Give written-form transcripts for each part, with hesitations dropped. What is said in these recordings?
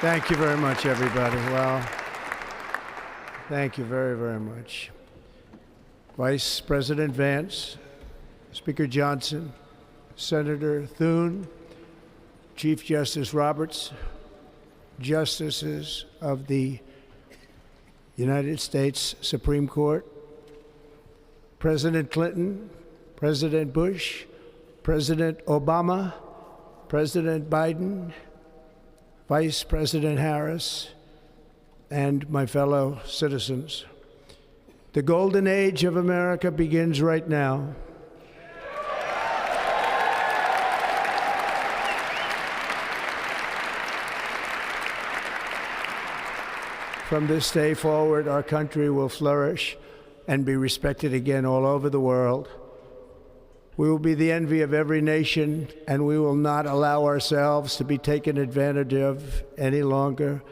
Thank you very much, everybody. Well, thank you very, very much. Vice President Vance, Speaker Johnson, Senator Thune, Chief Justice Roberts, Justices of the United States Supreme Court, President Clinton, President Bush, President Obama, President Biden, Vice President Harris, and my fellow citizens. The golden age of America begins right now. From this day forward, our country will flourish and be respected again all over the world. We will be the envy of every nation, and we will not allow ourselves to be taken advantage of any longer.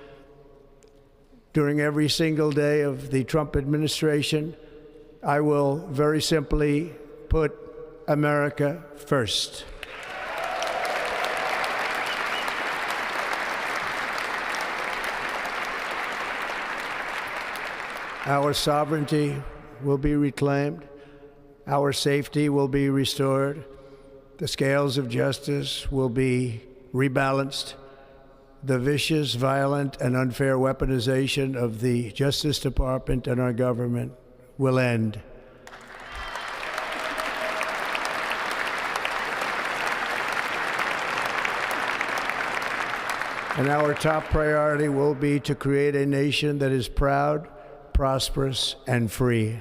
During every single day of the Trump administration, I will very simply put America first. Our sovereignty will be reclaimed. Our safety will be restored. The scales of justice will be rebalanced. The vicious, violent, and unfair weaponization of the Justice Department and our government will end. And our top priority will be to create a nation that is proud, prosperous, and free.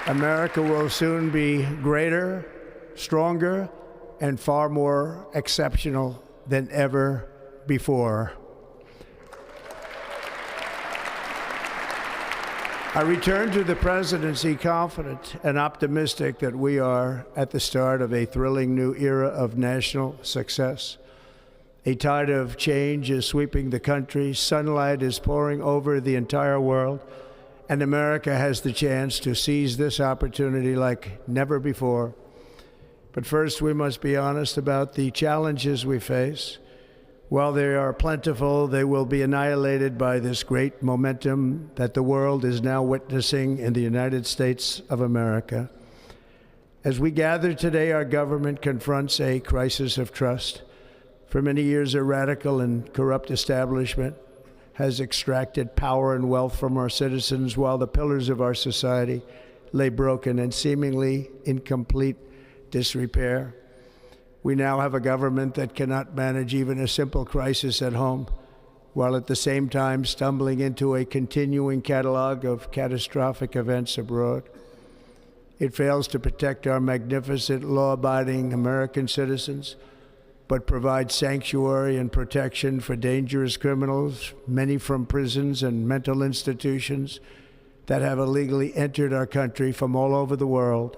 America will soon be greater, stronger, and far more exceptional than ever before. I return to the presidency confident and optimistic that we are at the start of a thrilling new era of national success. A tide of change is sweeping the country, sunlight is pouring over the entire world, and America has the chance to seize this opportunity like never before. But first, we must be honest about the challenges we face. While they are plentiful, they will be annihilated by this great momentum that the world is now witnessing in the United States of America. As we gather today, our government confronts a crisis of trust. For many years, a radical and corrupt establishment has extracted power and wealth from our citizens while the pillars of our society lay broken and seemingly in complete disrepair. We now have a government that cannot manage even a simple crisis at home, while at the same time stumbling into a continuing catalog of catastrophic events abroad. It fails to protect our magnificent, law-abiding American citizens, but provides sanctuary and protection for dangerous criminals, many from prisons and mental institutions that have illegally entered our country from all over the world.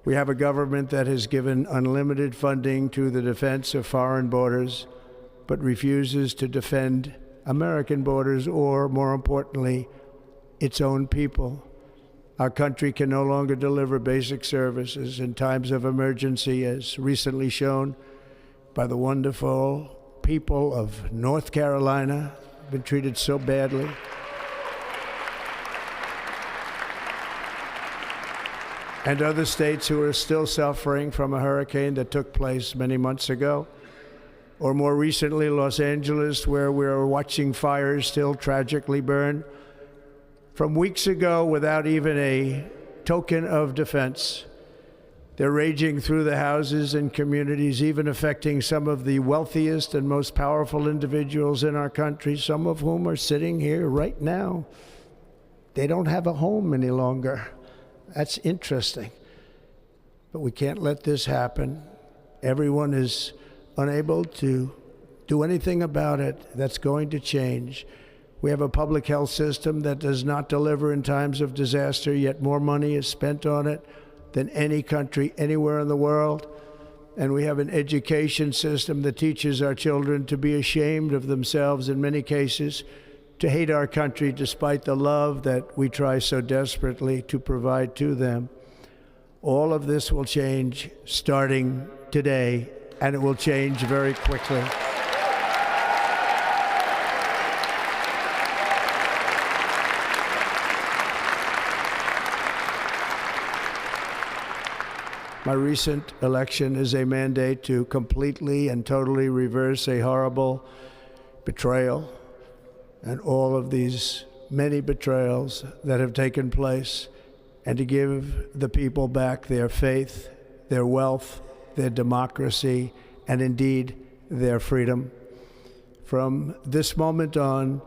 We have a government that has given unlimited funding to the defense of foreign borders, but refuses to defend American borders or, more importantly, its own people. Our country can no longer deliver basic services in times of emergency, as recently shown by the wonderful people of North Carolina, been treated so badly. And other states who are still suffering from a hurricane that took place many months ago. Or more recently, Los Angeles, where we're watching fires still tragically burn from weeks ago without even a token of defense. They're raging through the houses and communities, even affecting some of the wealthiest and most powerful individuals in our country, some of whom are sitting here right now. They don't have a home any longer. That's interesting. But we can't let this happen. Everyone is unable to do anything about it. That's going to change. We have a public health system that does not deliver in times of disaster, yet more money is spent on it than any country anywhere in the world. And we have an education system that teaches our children to be ashamed of themselves in many cases, to hate our country despite the love that we try so desperately to provide to them. All of this will change starting today, and it will change very quickly. My recent election is a mandate to completely and totally reverse a horrible betrayal and all of these many betrayals that have taken place, and to give the people back their faith, their wealth, their democracy, and indeed their freedom. From this moment on,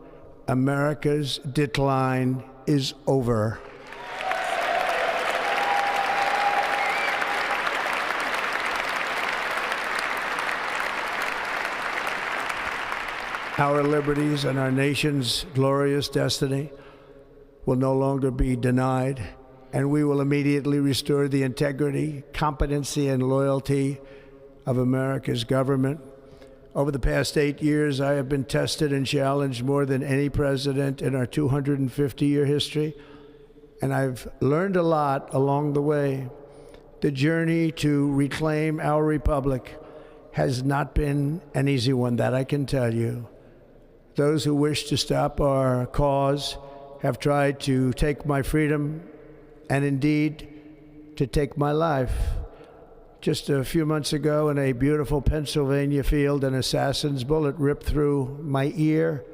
America's decline is over. Our liberties and our nation's glorious destiny will no longer be denied, and we will immediately restore the integrity, competency, and loyalty of America's government. Over the past 8 years, I have been tested and challenged more than any president in our 250-year history, and I've learned a lot along the way. The journey to reclaim our republic has not been an easy one, that I can tell you. Those who wish to stop our cause have tried to take my freedom and indeed to take my life. Just a few months ago in a beautiful Pennsylvania field, an assassin's bullet ripped through my ear.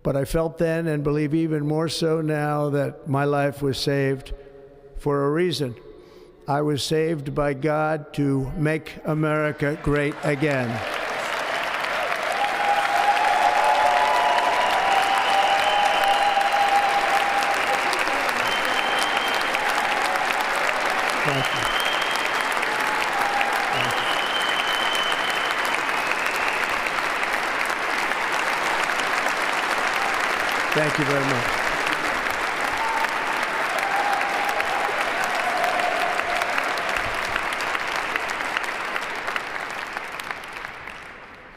But I felt then, and believe even more so now, that my life was saved for a reason. I was saved by God to make America great again. Thank you. Thank you very much.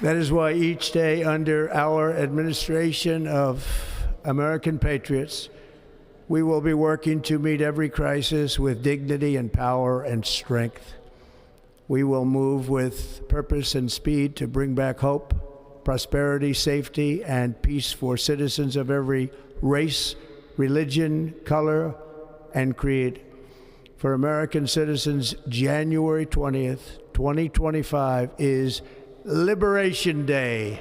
That is why each day under our administration of American patriots, we will be working to meet every crisis with dignity and power and strength. We will move with purpose and speed to bring back hope, prosperity, safety, and peace for citizens of every race, religion, color, and creed. For American citizens, January 20th, 2025 is Liberation Day.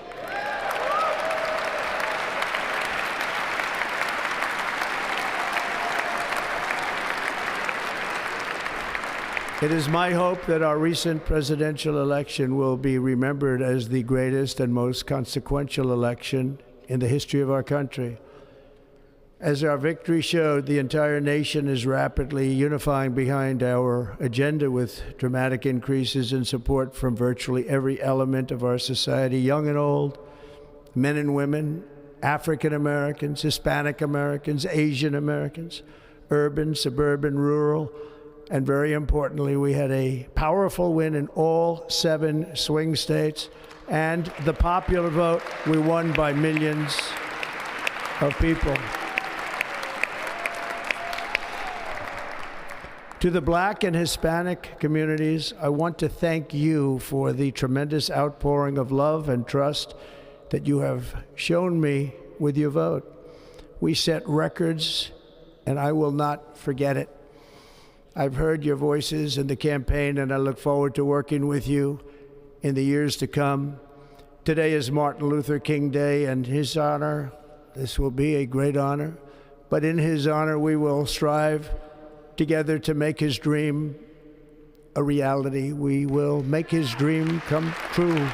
It is my hope that our recent presidential election will be remembered as the greatest and most consequential election in the history of our country. As our victory showed, the entire nation is rapidly unifying behind our agenda with dramatic increases in support from virtually every element of our society, young and old, men and women, African Americans, Hispanic Americans, Asian Americans, urban, suburban, rural. And very importantly, we had a powerful win in all 7 swing states. And the popular vote, we won by millions of people. To the Black and Hispanic communities, I want to thank you for the tremendous outpouring of love and trust that you have shown me with your vote. We set records, and I will not forget it. I've heard your voices in the campaign, and I look forward to working with you in the years to come. Today is Martin Luther King Day, and his honor, this will be a great honor, but in his honor we will strive together to make his dream a reality. We will make his dream come true.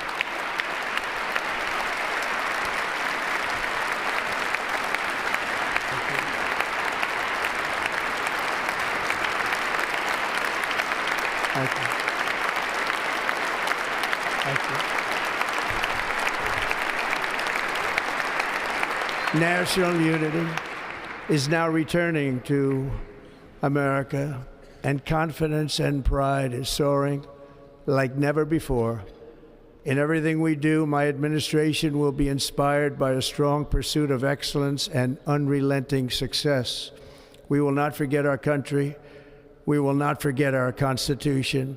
Thank you. Thank you. National unity is now returning to America, and confidence and pride is soaring like never before. In everything we do, my administration will be inspired by a strong pursuit of excellence and unrelenting success. We will not forget our country. We will not forget our Constitution,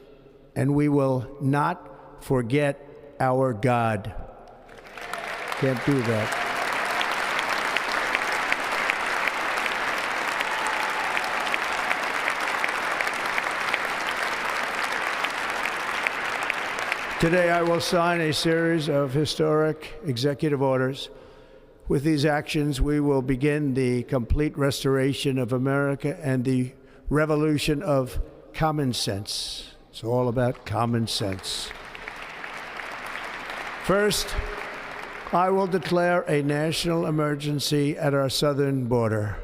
and we will not forget our God. Can't do that. Today, I will sign a series of historic executive orders. With these actions, we will begin the complete restoration of America and the revolution of common sense. It's all about common sense. First, I will declare a national emergency at our southern border.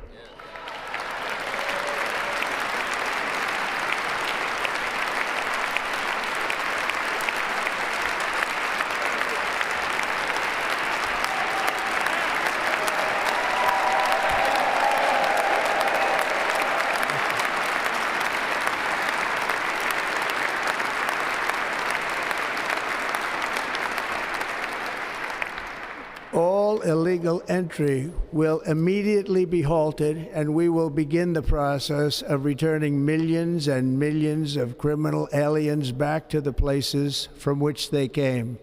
All illegal entry will immediately be halted, and we will begin the process of returning millions and millions of criminal aliens back to the places from which they came.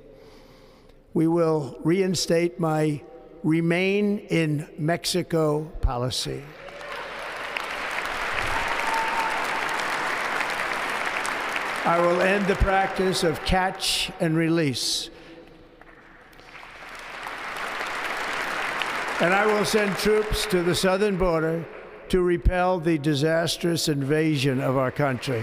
We will reinstate my Remain in Mexico policy. I will end the practice of catch and release. And I will send troops to the southern border to repel the disastrous invasion of our country.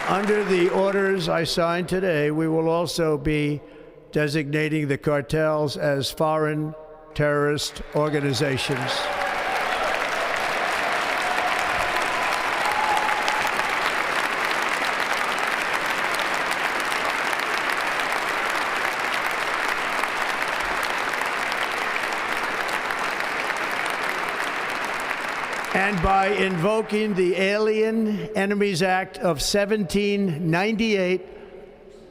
Under the orders I signed today, we will also be designating the cartels as foreign terrorist organizations. And by invoking the Alien Enemies Act of 1798,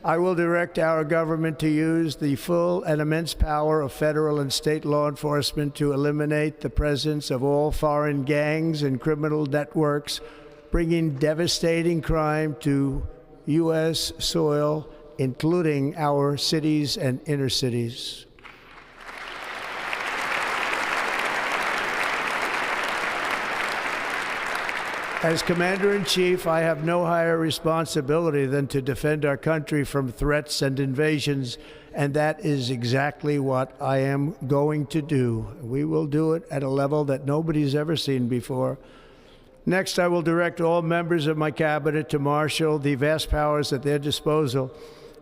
I will direct our government to use the full and immense power of federal and state law enforcement to eliminate the presence of all foreign gangs and criminal networks, bringing devastating crime to U.S. soil, including our cities and inner cities. As Commander-in-Chief, I have no higher responsibility than to defend our country from threats and invasions, and that is exactly what I am going to do. We will do it at a level that nobody's ever seen before. Next, I will direct all members of my cabinet to marshal the vast powers at their disposal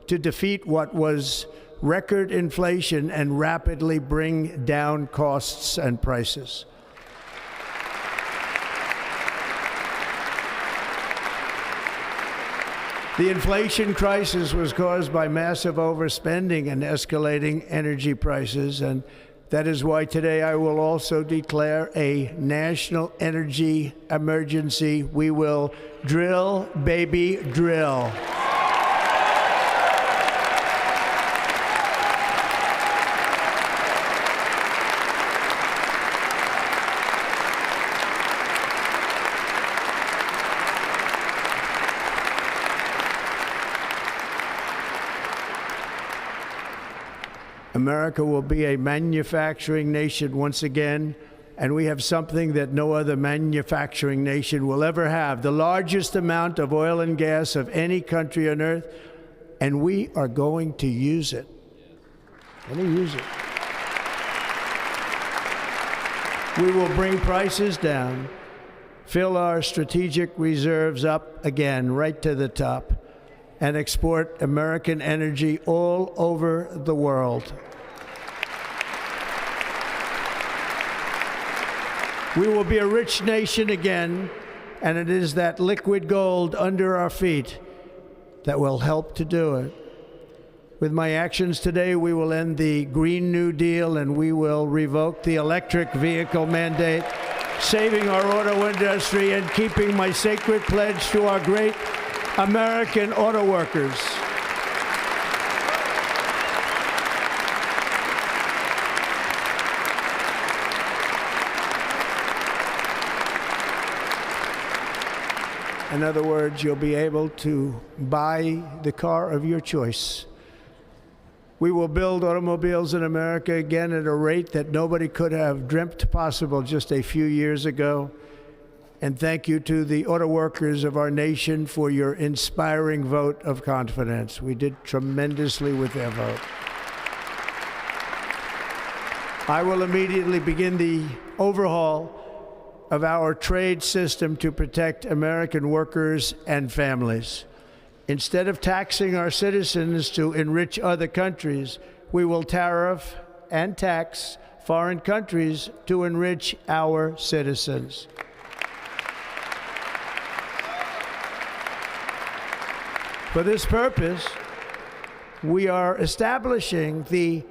to defeat what was record inflation and rapidly bring down costs and prices. The inflation crisis was caused by massive overspending and escalating energy prices, and that is why today I will also declare a national energy emergency. We will drill, baby, drill. America will be a manufacturing nation once again, and we have something that no other manufacturing nation will ever have, the largest amount of oil and gas of any country on earth, and we are going to use it. We will bring prices down, fill our strategic reserves up again, right to the top, and export American energy all over the world. We will be a rich nation again, and it is that liquid gold under our feet that will help to do it. With my actions today, we will end the Green New Deal, and we will revoke the electric vehicle mandate, saving our auto industry and keeping my sacred pledge to our great American auto workers. In other words, you'll be able to buy the car of your choice. We will build automobiles in America again at a rate that nobody could have dreamt possible just a few years ago. And thank you to the auto workers of our nation for your inspiring vote of confidence. We did tremendously with their vote. I will immediately begin the overhaul of our trade system to protect American workers and families. Instead of taxing our citizens to enrich other countries, we will tariff and tax foreign countries to enrich our citizens. For this purpose, we are establishing the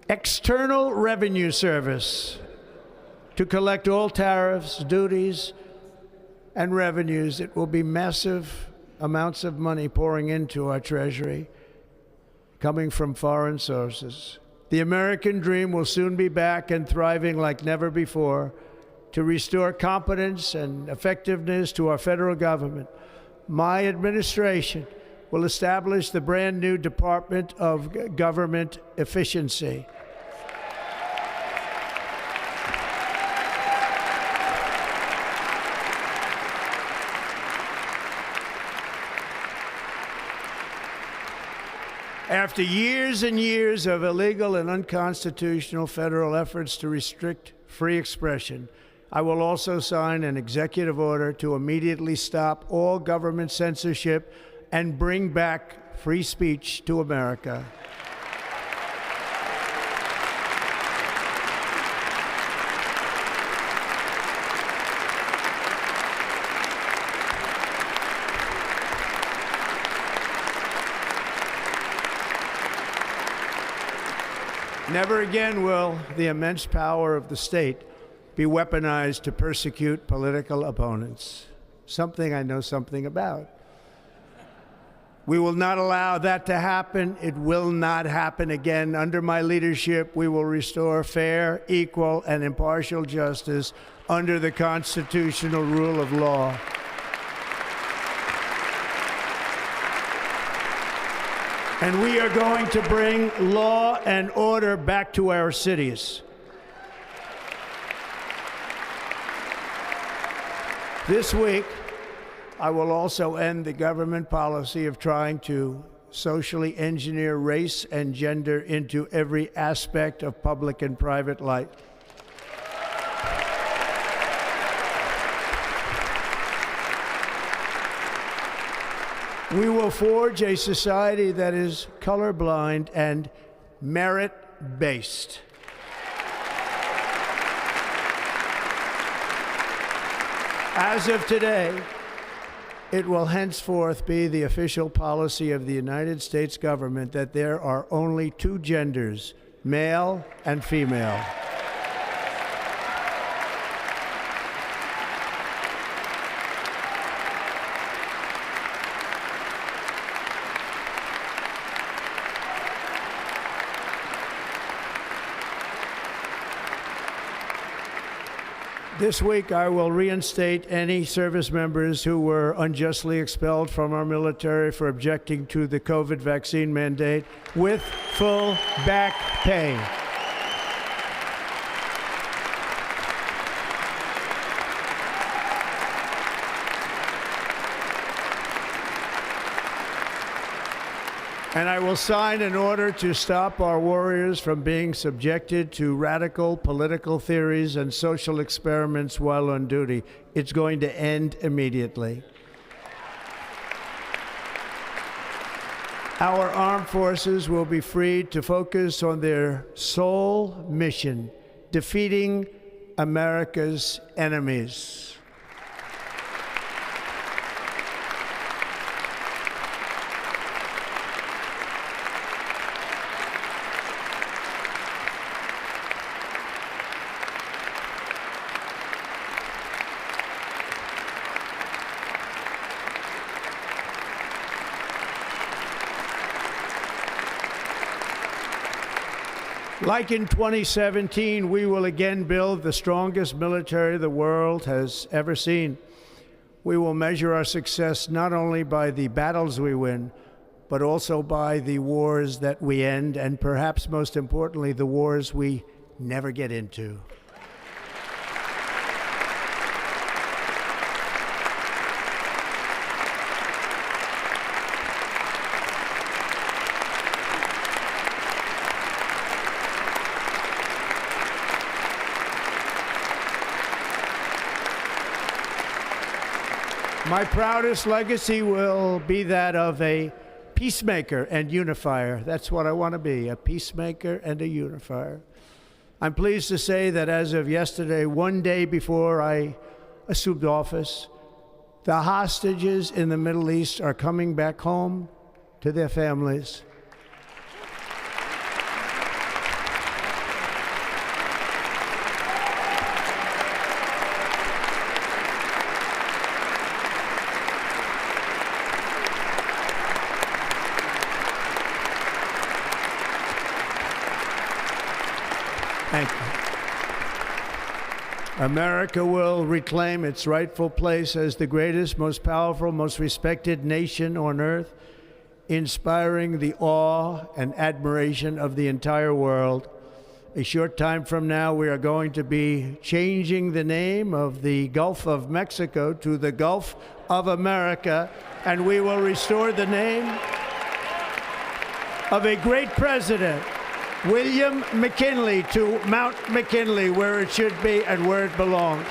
External Revenue Service to collect all tariffs, duties, and revenues. It will be massive amounts of money pouring into our treasury, coming from foreign sources. The American dream will soon be back and thriving like never before to restore competence and effectiveness to our federal government. My administration will establish the brand new Department of Government Efficiency. After years and years of illegal and unconstitutional federal efforts to restrict free expression, I will also sign an executive order to immediately stop all government censorship and bring back free speech to America. Never again will the immense power of the state be weaponized to persecute political opponents, something I know something about. We will not allow that to happen. It will not happen again. Under my leadership, we will restore fair, equal, and impartial justice under the constitutional rule of law. And we are going to bring law and order back to our cities. This week, I will also end the government policy of trying to socially engineer race and gender into every aspect of public and private life. We will forge a society that is colorblind and merit-based. As of today, it will henceforth be the official policy of the United States government that there are only two genders, male and female. This week, I will reinstate any service members who were unjustly expelled from our military for objecting to the COVID vaccine mandate with full back pay. And I will sign an order to stop our warriors from being subjected to radical political theories and social experiments while on duty. It's going to end immediately. Our armed forces will be freed to focus on their sole mission, defeating America's enemies. Like in 2017, we will again build the strongest military the world has ever seen. We will measure our success not only by the battles we win, but also by the wars that we end, and perhaps most importantly, the wars we never get into. My proudest legacy will be that of a peacemaker and unifier. That's what I want to be, a peacemaker and a unifier. I'm pleased to say that as of yesterday, one day before I assumed office, the hostages in the Middle East are coming back home to their families. Thank you. America will reclaim its rightful place as the greatest, most powerful, most respected nation on earth, inspiring the awe and admiration of the entire world. A short time from now, we are going to be changing the name of the Gulf of Mexico to the Gulf of America, and we will restore the name of a great president, William McKinley, to Mount McKinley, where it should be and where it belongs.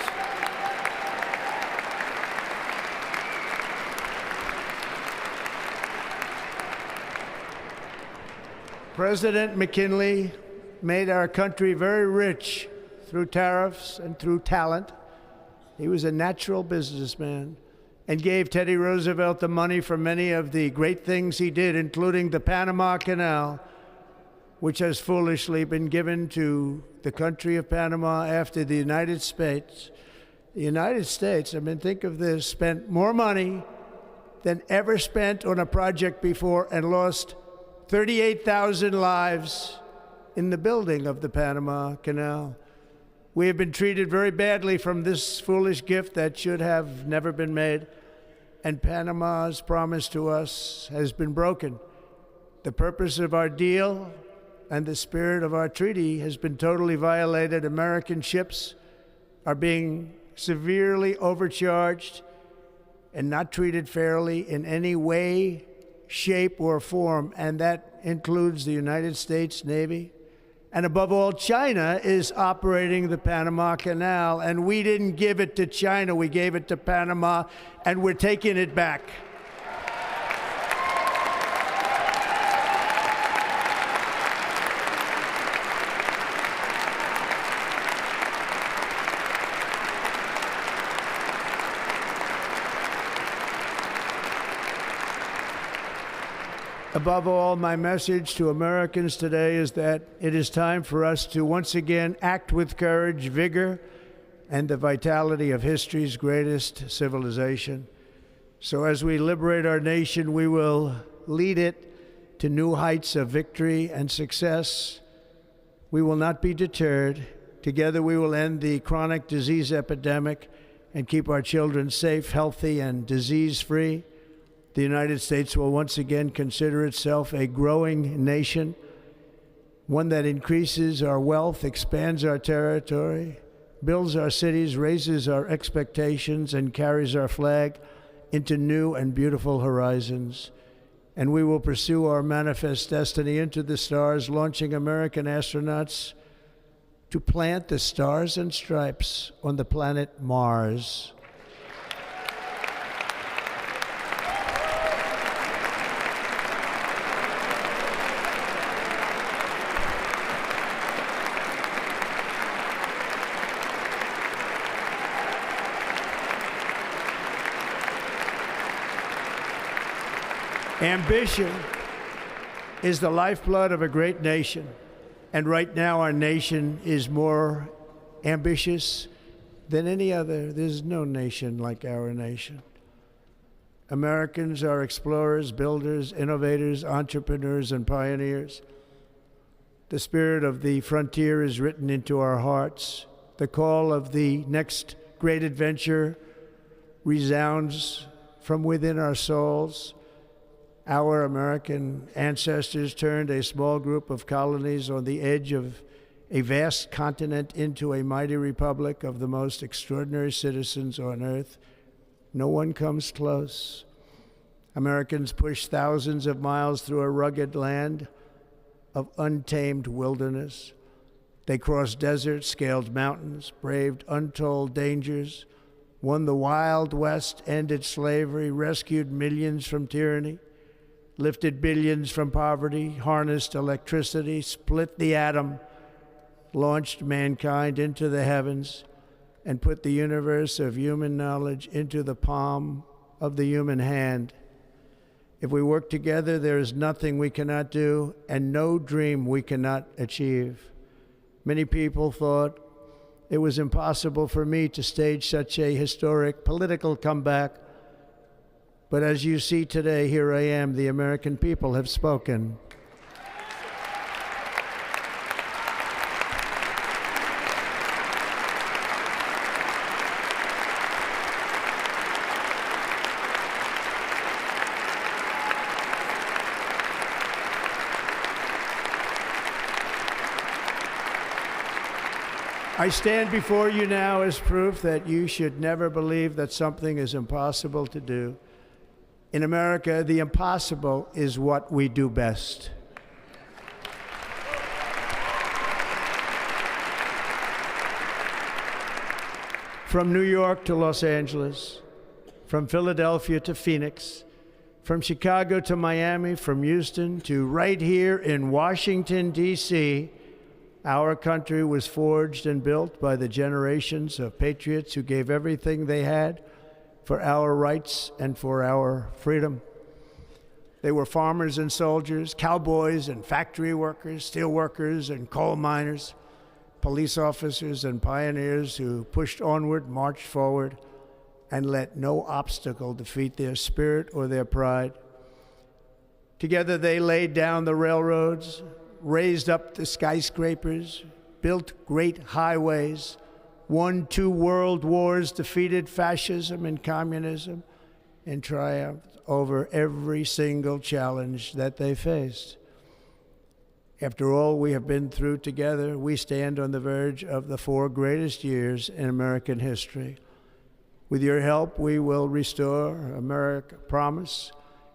President McKinley made our country very rich through tariffs and through talent. He was a natural businessman and gave Teddy Roosevelt the money for many of the great things he did, including the Panama Canal, which has foolishly been given to the country of Panama after the United States. The United States, I mean, think of this, spent more money than ever spent on a project before and lost 38,000 lives in the building of the Panama Canal. We have been treated very badly from this foolish gift that should have never been made, and Panama's promise to us has been broken. The purpose of our deal and the spirit of our treaty has been totally violated. American ships are being severely overcharged and not treated fairly in any way, shape, or form, and that includes the United States Navy. And above all, China is operating the Panama Canal, and we didn't give it to China, we gave it to Panama, and we're taking it back. Above all, my message to Americans today is that it is time for us to once again act with courage, vigor, and the vitality of history's greatest civilization. So as we liberate our nation, we will lead it to new heights of victory and success. We will not be deterred. Together we will end the chronic disease epidemic and keep our children safe, healthy, and disease-free. The United States will once again consider itself a growing nation, one that increases our wealth, expands our territory, builds our cities, raises our expectations, and carries our flag into new and beautiful horizons. And we will pursue our manifest destiny into the stars, launching American astronauts to plant the stars and stripes on the planet Mars. Ambition is the lifeblood of a great nation, and right now our nation is more ambitious than any other. There's no nation like our nation. Americans are explorers, builders, innovators, entrepreneurs, and pioneers. The spirit of the frontier is written into our hearts. The call of the next great adventure resounds from within our souls. Our American ancestors turned a small group of colonies on the edge of a vast continent into a mighty republic of the most extraordinary citizens on earth. No one comes close. Americans pushed thousands of miles through a rugged land of untamed wilderness. They crossed deserts, scaled mountains, braved untold dangers, won the Wild West, ended slavery, rescued millions from tyranny, lifted billions from poverty, harnessed electricity, split the atom, launched mankind into the heavens, and put the universe of human knowledge into the palm of the human hand. If we work together, there is nothing we cannot do and no dream we cannot achieve. Many people thought it was impossible for me to stage such a historic political comeback. But as you see today, here I am. The American people have spoken. I stand before you now as proof that you should never believe that something is impossible to do. In America, the impossible is what we do best. From New York to Los Angeles, from Philadelphia to Phoenix, from Chicago to Miami, from Houston to right here in Washington, D.C., our country was forged and built by the generations of patriots who gave everything they had for our rights and for our freedom. They were farmers and soldiers, cowboys and factory workers, steel workers and coal miners, police officers and pioneers who pushed onward, marched forward, and let no obstacle defeat their spirit or their pride. Together they laid down the railroads, raised up the skyscrapers, built great highways, won 2 world wars, defeated fascism and communism, and triumphed over every single challenge that they faced. After all we have been through together, we stand on the verge of the 4 greatest years in American history. With your help, we will restore America, promise,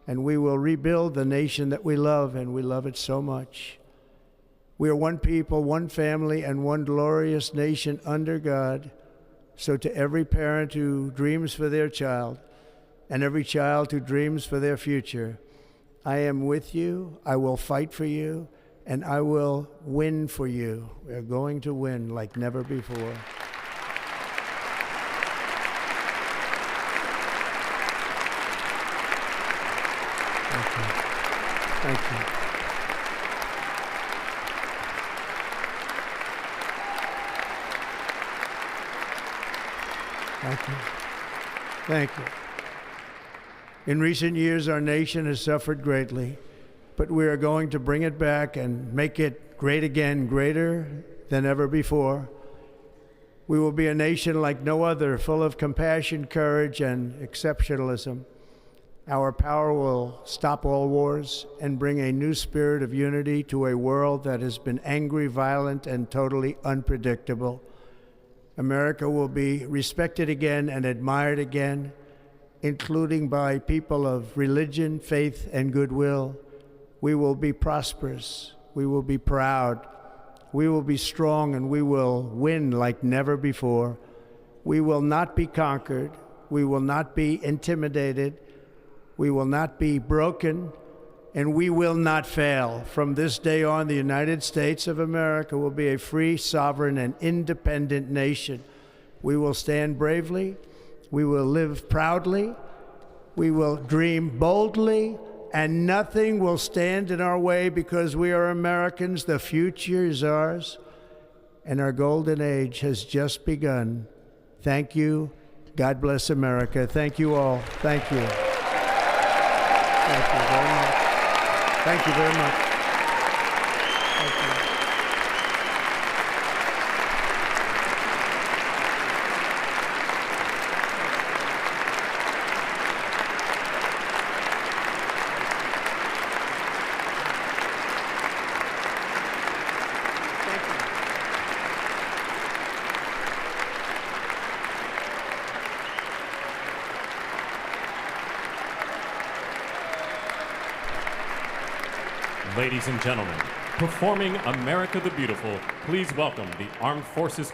and we will rebuild the nation that we love, and we love it so much. We are one people, one family, and one glorious nation under God. So to every parent who dreams for their child, and every child who dreams for their future, I am with you, I will fight for you, and I will win for you. We are going to win like never before. Thank you. Thank you. Thank you. Thank you. In recent years, our nation has suffered greatly, but we are going to bring it back and make it great again, greater than ever before. We will be a nation like no other, full of compassion, courage, and exceptionalism. Our power will stop all wars and bring a new spirit of unity to a world that has been angry, violent, and totally unpredictable. America will be respected again and admired again, including by people of religion, faith, and goodwill. We will be prosperous. We will be proud. We will be strong, and we will win like never before. We will not be conquered. We will not be intimidated. We will not be broken, and we will not fail. From this day on, the United States of America will be a free, sovereign, and independent nation. We will stand bravely. We will live proudly. We will dream boldly, and nothing will stand in our way because we are Americans. The future is ours, and our golden age has just begun. Thank you. God bless America. Thank you all. Thank you. Thank you very much. Thank you very much. Thank you. Ladies and gentlemen, performing America the Beautiful, please welcome the Armed Forces